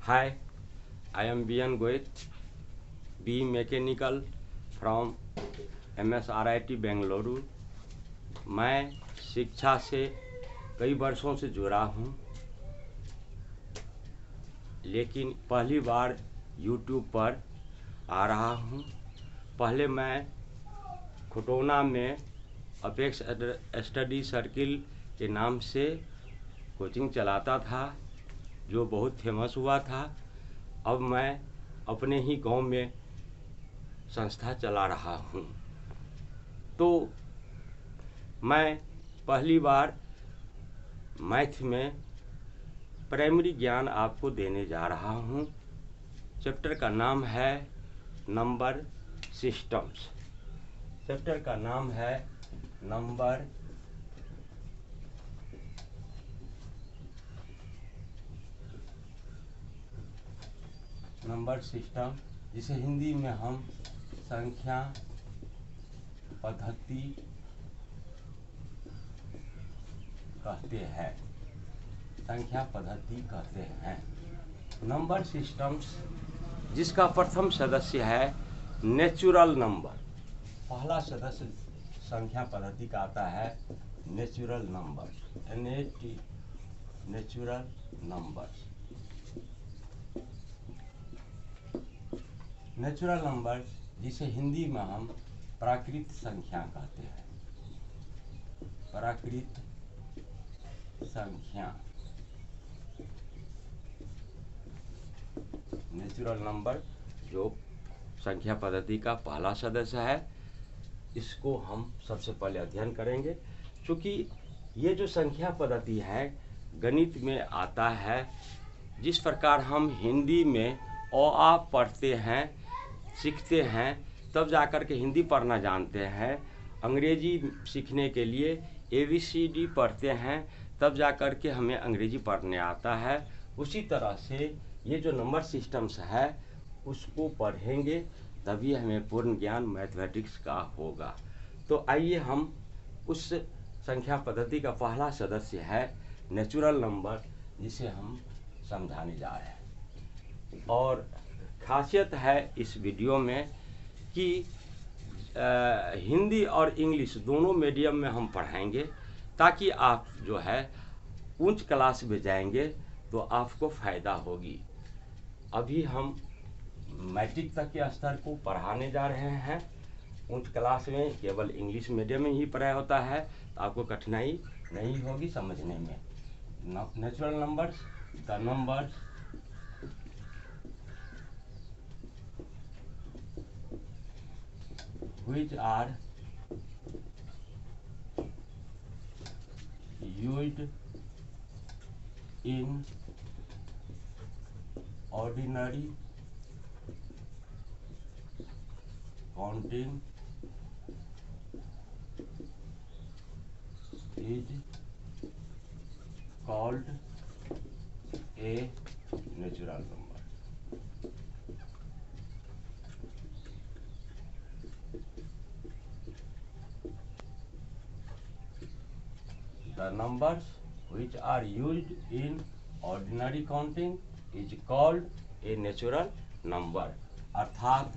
Hi, I am BN Goit, B Mechanical from MSRIT Bengaluru. मैं शिक्षा से कई वर्षों से जुड़ा हूँ, लेकिन पहली बार YouTube पर आ रहा हूँ। पहले मैं खुटौना में अपेक्स स्टडी सर्किल के नाम से कोचिंग चलाता था, जो बहुत फेमस हुआ था। अब मैं अपने ही गांव में संस्था चला रहा हूँ। तो मैं पहली बार मैथ में प्राइमरी ज्ञान आपको देने जा रहा हूँ। चैप्टर का नाम है नंबर सिस्टम्स। चैप्टर का नाम है नंबर सिस्टम, जिसे हिंदी में हम संख्या पद्धति कहते हैं। संख्या पद्धति कहते हैं। नंबर सिस्टम्स, जिसका प्रथम सदस्य है नेचुरल नंबर। पहला सदस्य संख्या पद्धति का आता है natural number, NAT, natural number. Natural number, जिसे हिंदी में हम प्राकृत संख्या कहते हैं। प्राकृत संख्या, नेचुरल नंबर जो संख्या पद्धति का पहला सदस्य है, इसको हम सबसे पहले अध्ययन करेंगे। क्योंकि ये जो संख्या पद्धति है गणित में आता है। जिस प्रकार हम हिंदी में अ आ पढ़ते हैं, सीखते हैं, तब जाकर के हिंदी पढ़ना जानते हैं। अंग्रेजी सीखने के लिए ABCD पढ़ते हैं, तब जाकर के हमें अंग्रेजी पढ़ने आता है। उसी तरह से ये जो नंबर सिस्टम्स है उसको पढ़ेंगे, तभी हमें पूर्ण ज्ञान मैथमेटिक्स का होगा। तो आइए हम उस संख्या पद्धति का पहला सदस्य है नेचुरल नंबर, जिसे हम समझाने जा रहे हैं। और खासियत है इस वीडियो में कि हिंदी और इंग्लिश दोनों मीडियम में हम पढ़ाएंगे, ताकि आप जो है उच्च क्लास में जाएंगे तो आपको फ़ायदा होगी। अभी हम मैट्रिक तक के स्तर को पढ़ाने जा रहे हैं। उच्च क्लास में केवल इंग्लिश मीडियम में ही पढ़ाया होता है, तो आपको कठिनाई नहीं होगी समझने में। Natural numbers, the numbers which are used in ordinary counting is called a natural number. The numbers which are used in ordinary counting is called a natural number। अर्थात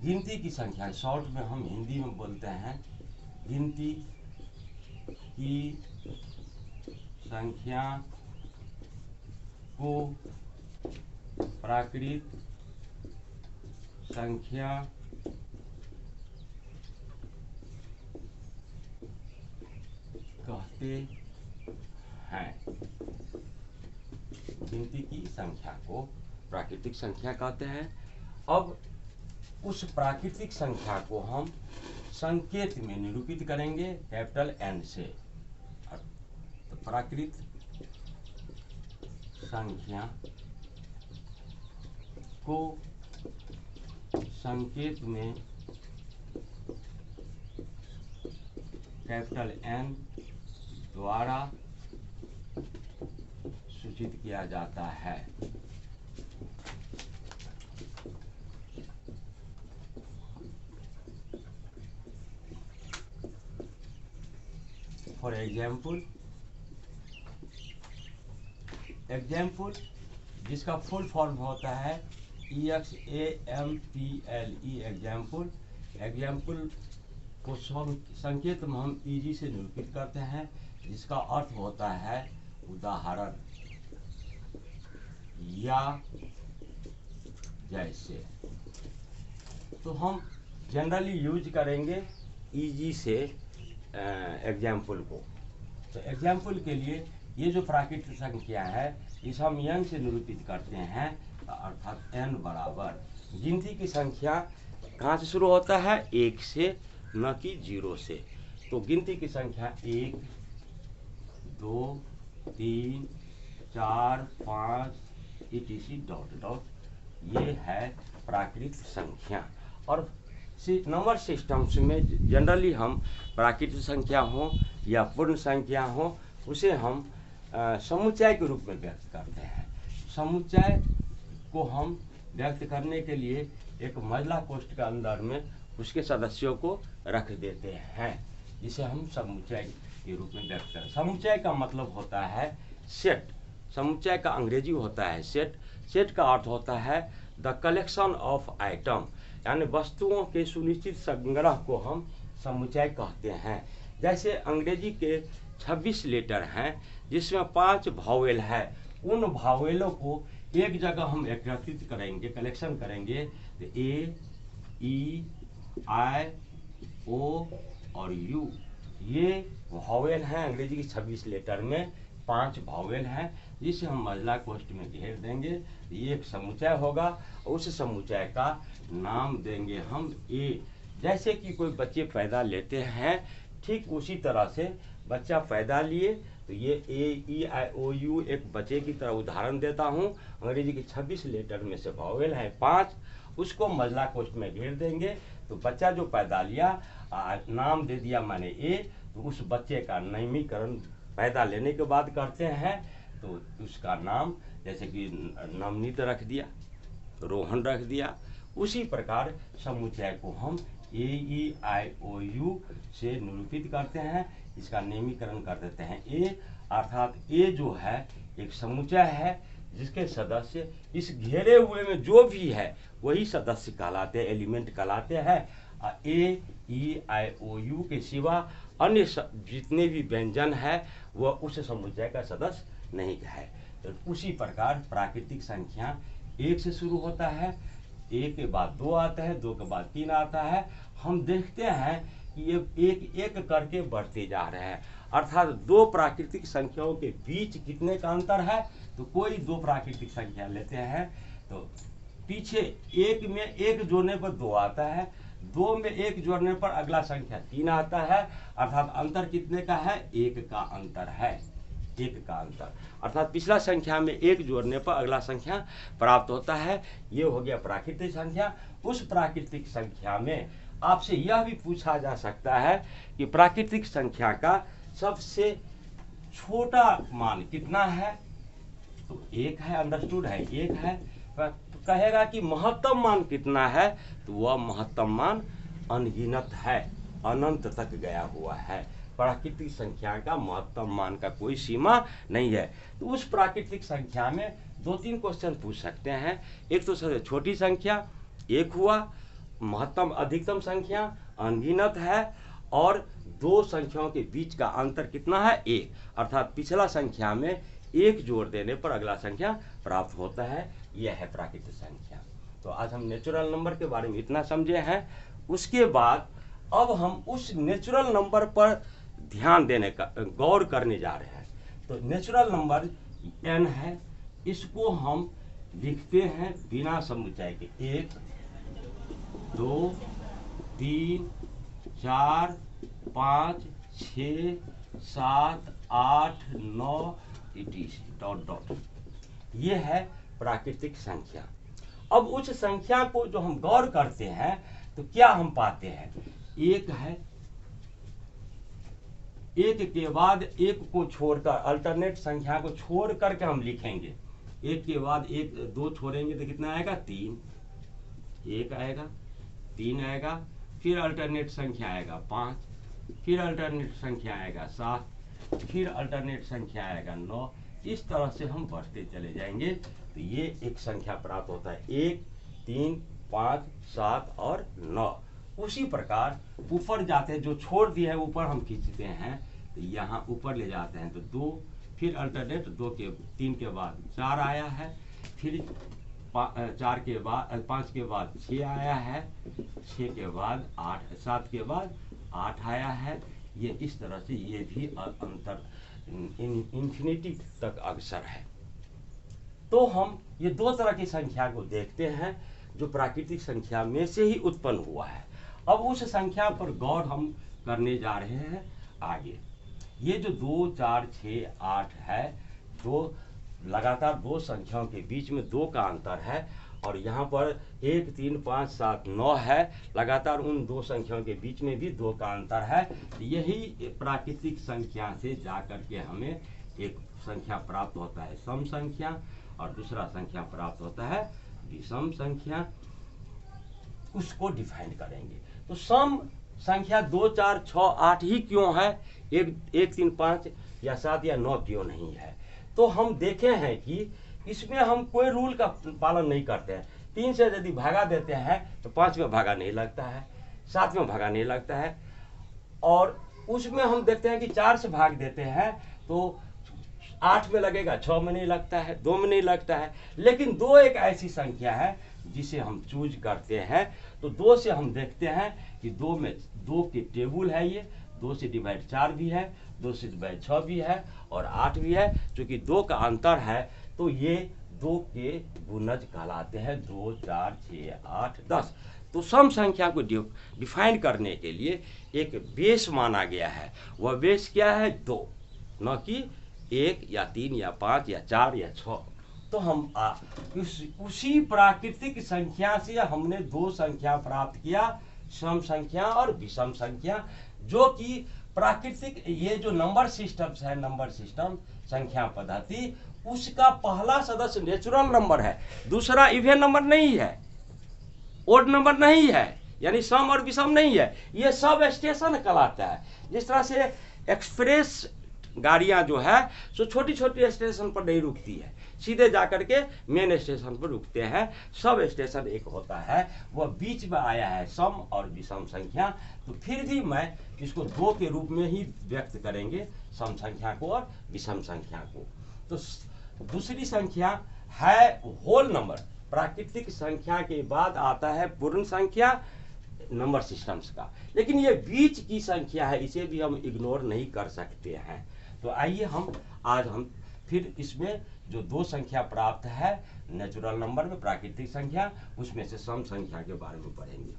गिनती की संख्या, शॉर्ट में हम हिंदी में बोलते हैं गिनती की संख्या को प्राकृत संख्या कहते हैं। गिनती की संख्या को प्राकृतिक संख्या कहते हैं। अब उस प्राकृतिक संख्या को हम संकेत में निरूपित करेंगे कैपिटल N से। तो प्राकृत संख्या को संकेत में कैपिटल N द्वारा सूचित किया जाता है। फॉर एग्जाम्पल एग्जाम्पल जिसका फुल फॉर्म होता है EXAMPLE एग्जाम्पल। एग्जाम्पल को संकेत में हम EG से निरूपित करते हैं, जिसका अर्थ होता है उदाहरण या जैसे। तो हम जनरली यूज करेंगे EG से एग्जाम्पल को। तो एग्जाम्पल के लिए ये जो प्राकृतिक संख्या है इसे हम n से निरूपित करते हैं, अर्थात n बराबर गिनती की संख्या कहाँ से शुरू होता है, 1 से, न कि 0 से। तो गिनती की संख्या 1 2 3 4 5 etc डॉट डॉट ये है प्राकृतिक संख्या। और नंबर सिस्टम्स में जनरली हम प्राकृतिक संख्या हो या पूर्ण संख्या हो उसे हम समुच्चय के रूप में व्यक्त करते हैं। समुच्चय को हम व्यक्त करने के लिए एक महिला कोष्ठ के अंदर में उसके सदस्यों को रख देते हैं, जिसे हम समुच्चय के रूप में व्यक्त करते हैं। समुच्चय का मतलब होता है सेट। समुच्चय का अंग्रेजी होता है सेट। सेट का अर्थ होता है द कलेक्शन ऑफ आइटम, यानी वस्तुओं के सुनिश्चित संग्रह को हम समुच्चय कहते हैं। जैसे अंग्रेजी के 26 लेटर हैं जिसमें 5 भावेल है, उन भावेलों को एक जगह हम एकत्रित करेंगे, कलेक्शन करेंगे, तो A, E, I, O और U ये भावेल हैं। अंग्रेजी की 26 लेटर में 5 भावेल हैं, जिसे हम महिला कोष्ठ में घेर देंगे। ये एक समुच्चय होगा, उस समुच्चय का नाम देंगे हम A। जैसे कि कोई बच्चे पैदा लेते हैं, ठीक उसी तरह से बच्चा पैदा लिए तो ये A-E-I-O-U एक बच्चे की तरह उदाहरण देता हूँ। अंग्रेजी की 26 लेटर में से भावेल है 5, उसको महिला कोष्ठ में घेर देंगे। तो बच्चा जो पैदा लिया, नाम दे दिया मैंने A, तो उस बच्चे का नामकरण पैदा लेने के बाद करते हैं, तो उसका नाम जैसे कि नवनीत रख दिया, रोहन रख दिया। उसी प्रकार समुच्चय को हम A-E-I-O-U से निरूपित करते हैं, इसका नामकरण कर देते हैं A। अर्थात A जो है एक समुच्चय है जिसके सदस्य इस घेरे हुए में जो भी है वही सदस्य कहलाते हैं, एलिमेंट कहलाते हैं। A-E-I-O-U के सिवा अन्य जितने भी व्यंजन है वह उस समुच्चय का सदस्य नहीं है। तो उसी प्रकार प्राकृतिक संख्या 1 से शुरू होता है, 1 के बाद 2 आता है, 2 के बाद 3 आता है। हम देखते हैं कि ये एक एक करके बढ़ते जा रहे हैं। अर्थात 2 प्राकृतिक संख्याओं के बीच कितने का अंतर है, तो कोई 2 प्राकृतिक संख्या लेते हैं तो पीछे 1 में 1 जोड़ने पर 2 आता है, 2 में 1 जोड़ने पर अगला संख्या 3 आता है। अर्थात अंतर कितने का है, 1 का अंतर है, 1 का अंतर। अर्थात पिछला संख्या में 1 जोड़ने पर अगला संख्या प्राप्त होता है। ये हो गया प्राकृतिक संख्या। उस प्राकृतिक संख्या में आपसे यह भी पूछा जा सकता है कि प्राकृतिक संख्या का सबसे छोटा मान कितना है, तो 1 है, अंडरस्टूड है, 1 है। तो कहेगा कि महत्तम मान कितना है, तो वह महत्तम मान अनगिनत है, अनंत तक गया हुआ है। प्राकृतिक संख्या का महत्तम मान का कोई सीमा नहीं है। तो उस प्राकृतिक संख्या में 2-3 क्वेश्चन पूछ सकते हैं। एक तो सबसे छोटी संख्या 1 हुआ, महत्तम अधिकतम संख्या अनगिनत है, और 2 संख्याओं के बीच का अंतर कितना है, 1। अर्थात पिछला संख्या में 1 जोड़ देने पर अगला संख्या प्राप्त होता है। यह है प्राकृतिक संख्या। तो आज हम नेचुरल नंबर के बारे में इतना समझे हैं। उसके बाद अब हम उस नेचुरल नंबर पर ध्यान देने का, गौर करने जा रहे हैं। तो नेचुरल नंबर n है, इसको हम लिखते हैं बिना समुच्चय के 1 2 3 4 5 6 7 8 9 डॉट डॉट। ये है प्राकृतिक संख्या। अब उस संख्या को जो हम गौर करते हैं तो क्या हम पाते हैं, 1 है, 1 के बाद 1 को छोड़कर अल्टरनेट संख्या को छोड़ करके हम लिखेंगे। 1 के बाद 1 2 छोड़ेंगे तो कितना आएगा, 3। 1 आएगा, 3 आएगा, फिर अल्टरनेट संख्या आएगा 5, फिर अल्टरनेट संख्या आएगा 7, फिर अल्टरनेट संख्या आएगा 9, इस तरह से हम बढ़ते चले जाएंगे तो ये एक संख्या प्राप्त होता है 1, 3, 5, 7 और 9। उसी प्रकार ऊपर जाते हैं, जो छोड़ दिया है ऊपर हम खींचते हैं तो यहाँ ऊपर ले जाते हैं तो 2, फिर अल्टरनेट 3 के बाद 4 आया है, फिर 4 के बाद 5 के बाद 6 आया है, 6 के बाद 8, 7 के बाद 8 आया है। ये इस तरह से ये भी अंतर इन्फिनिटी तक अग्रसर है। तो हम ये दो तरह की संख्या को देखते हैं जो प्राकृतिक संख्या में से ही उत्पन्न हुआ है। अब उस संख्या पर गौर हम करने जा रहे हैं आगे। ये जो 2, 4, 6, 8 है, जो लगातार दो संख्याओं के बीच में 2 का अंतर है, और यहाँ पर 1, 3, 5, 7, 9 है, लगातार उन दो संख्याओं के बीच में भी 2 का अंतर है। यही प्राकृतिक संख्या से जाकर के हमें एक संख्या प्राप्त होता है सम संख्या, और दूसरा संख्या प्राप्त होता है विषम संख्या। उसको डिफाइन करेंगे। तो सम संख्या 2, 4, 6, 8 ही क्यों है, 1, 3, 5 या 7 या 9 क्यों नहीं है? तो हम देखे हैं कि इसमें हम कोई रूल का पालन नहीं करते हैं। 3 से यदि भागा देते हैं तो 5 में भागा नहीं लगता है, 7 में भागा नहीं लगता है, और उसमें हम देखते हैं कि 4 से भाग देते हैं तो 8 में लगेगा, 6 में नहीं लगता है, 2 में नहीं लगता है। लेकिन 2 एक ऐसी संख्या है जिसे हम चूज करते हैं। तो 2 से हम देखते हैं कि 2 में 2 के टेबल है, ये 2 से डिवाइड 4 भी है, 2 से डिवाइड 6 भी है और 8 भी है। चूंकि 2 का अंतर है तो ये 2 के गुणज कहलाते हैं, 2, 4, 6, 8, 10। तो सम संख्या को डिफाइन करने के लिए एक बेस माना गया है। वह बेस क्या है? 2, न कि 1 या 3 या 5 या 4 या 6। तो हम उसी प्राकृतिक संख्या से हमने 2 संख्या प्राप्त किया, सम संख्या और विषम संख्या, जो कि प्राकृतिक ये जो नंबर सिस्टम्स है, नंबर सिस्टम संख्या पद्धति, उसका पहला सदस्य नेचुरल नंबर है, दूसरा इवन नंबर नहीं है, ओड नंबर नहीं है, यानी सम और विषम नहीं है। ये सब स्टेशन कहलाता है। जिस तरह से एक्सप्रेस गाड़ियां जो है सो छोटी छोटी स्टेशन पर नहीं रुकती है, सीधे जाकर के मेन स्टेशन पर रुकते हैं। सब स्टेशन एक होता है, वह बीच में आया है सम और विषम संख्या। तो फिर भी मैं इसको 2 के रूप में ही व्यक्त करेंगे, सम संख्या को और विषम संख्या को। तो दूसरी संख्या है होल नंबर। प्राकृतिक संख्या के बाद आता है पूर्ण संख्या नंबर सिस्टम्स का, लेकिन ये बीच की संख्या है, इसे भी हम इग्नोर नहीं कर सकते हैं। तो आइए आज हम फिर इसमें जो 2 संख्या प्राप्त है नेचुरल नंबर में, प्राकृतिक संख्या, उसमें से सम संख्या के बारे में पढ़ेंगे।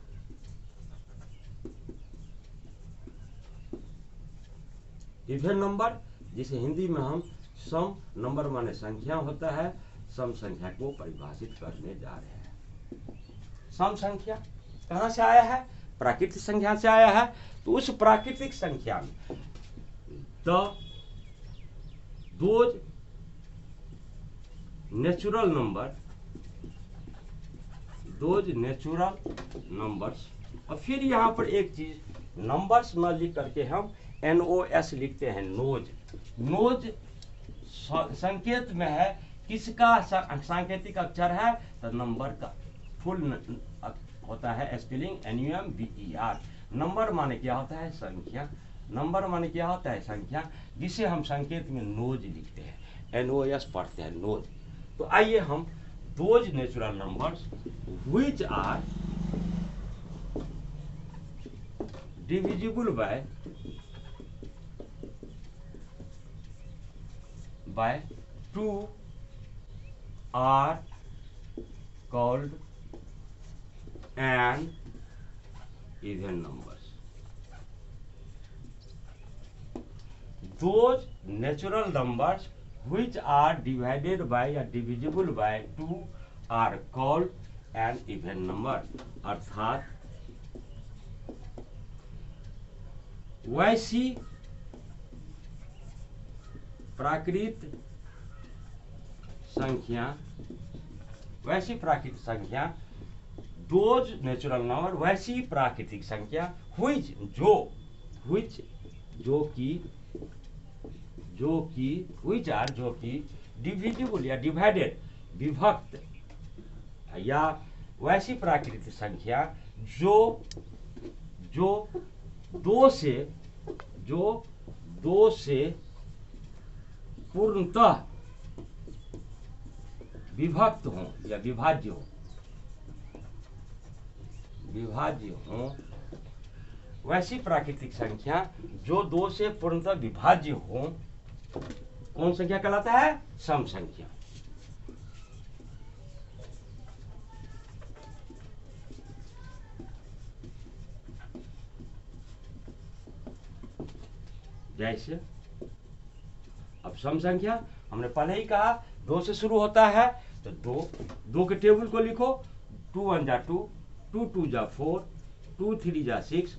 इवन नंबर, जिसे हिंदी में हम सम नंबर माने संख्या होता है, सम संख्या को परिभाषित करने जा रहे हैं। सम संख्या कहां से आया है? प्राकृतिक संख्या से आया है। तो उस प्राकृतिक संख्या में दोज नेचुरल नंबर्स, और फिर यहां पर एक चीज, नंबर्स न लिख करके हम NOS लिखते हैं, नोज संकेत में है, किसका सांकेतिक अक्षर है? तो नंबर का फुल होता है स्पेलिंग NUMBER। नंबर माने क्या होता है? संख्या। नंबर माने क्या होता है? संख्या, जिसे हम संकेत में नोज लिखते हैं, NOS पढ़ते हैं, नोज। तो आइए हम those natural numbers which are divisible by 2 are called an even numbers. Those natural numbers which are divided by or divisible by 2 are called an even number. अर्थात वैसी प्राकृत संख्या, दोज नेचुरल नंबर, वैसी प्राकृतिक संख्या, which जो कि divisible या divided, विभक्त, या वैसी प्राकृतिक संख्या जो दो से पूर्णतः विभक्त हो या विभाज्य हो, वैसी प्राकृतिक संख्या जो 2 से पूर्णतः विभाज्य हो, कौन संख्या कहलाता है? सम संख्या। जैसे अब सम संख्या हमने पहले ही कहा 2 से शुरू होता है, तो दो के टेबल को लिखो। 2 1 जा 2, 2 2 जा 4, 2 3 जा 6,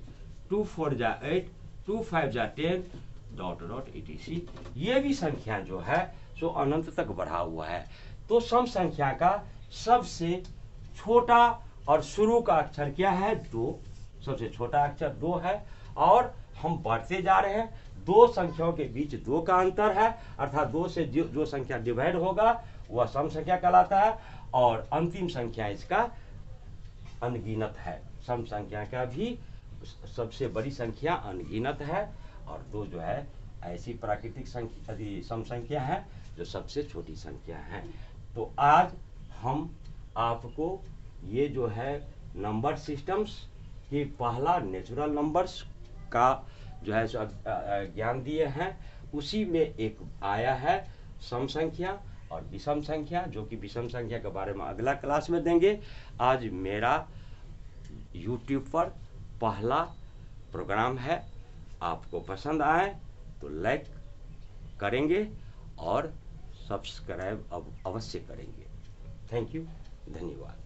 2 4 जा 8, 2 5 जा 10, डॉट डॉट etc। ये भी संख्या जो है सो अनंत तक बढ़ा हुआ है। तो सम संख्या का सबसे छोटा और शुरू का अक्षर क्या है? 2। सबसे छोटा अक्षर 2 है, और हम बढ़ते जा रहे हैं। 2 संख्याओं के बीच 2 का अंतर है, अर्थात 2 से जो संख्या डिवाइड होगा वह सम संख्या कहलाता है, और अंतिम संख्या इसका अनगिनत है। सम संख्या का भी सबसे बड़ी संख्या अनगिनत है, और 2 जो है ऐसी प्राकृतिक संख्या सम संख्या है जो सबसे छोटी संख्या है। तो आज हम आपको ये जो है नंबर सिस्टम्स की पहला नेचुरल नंबर्स का जो है ज्ञान दिए हैं। उसी में एक आया है सम संख्या और विषम संख्या, जो कि विषम संख्या के बारे में अगला क्लास में देंगे। आज मेरा YouTube पर पहला प्रोग्राम है। आपको पसंद आए तो लाइक करेंगे और सब्सक्राइब अवश्य करेंगे। थैंक यू, धन्यवाद।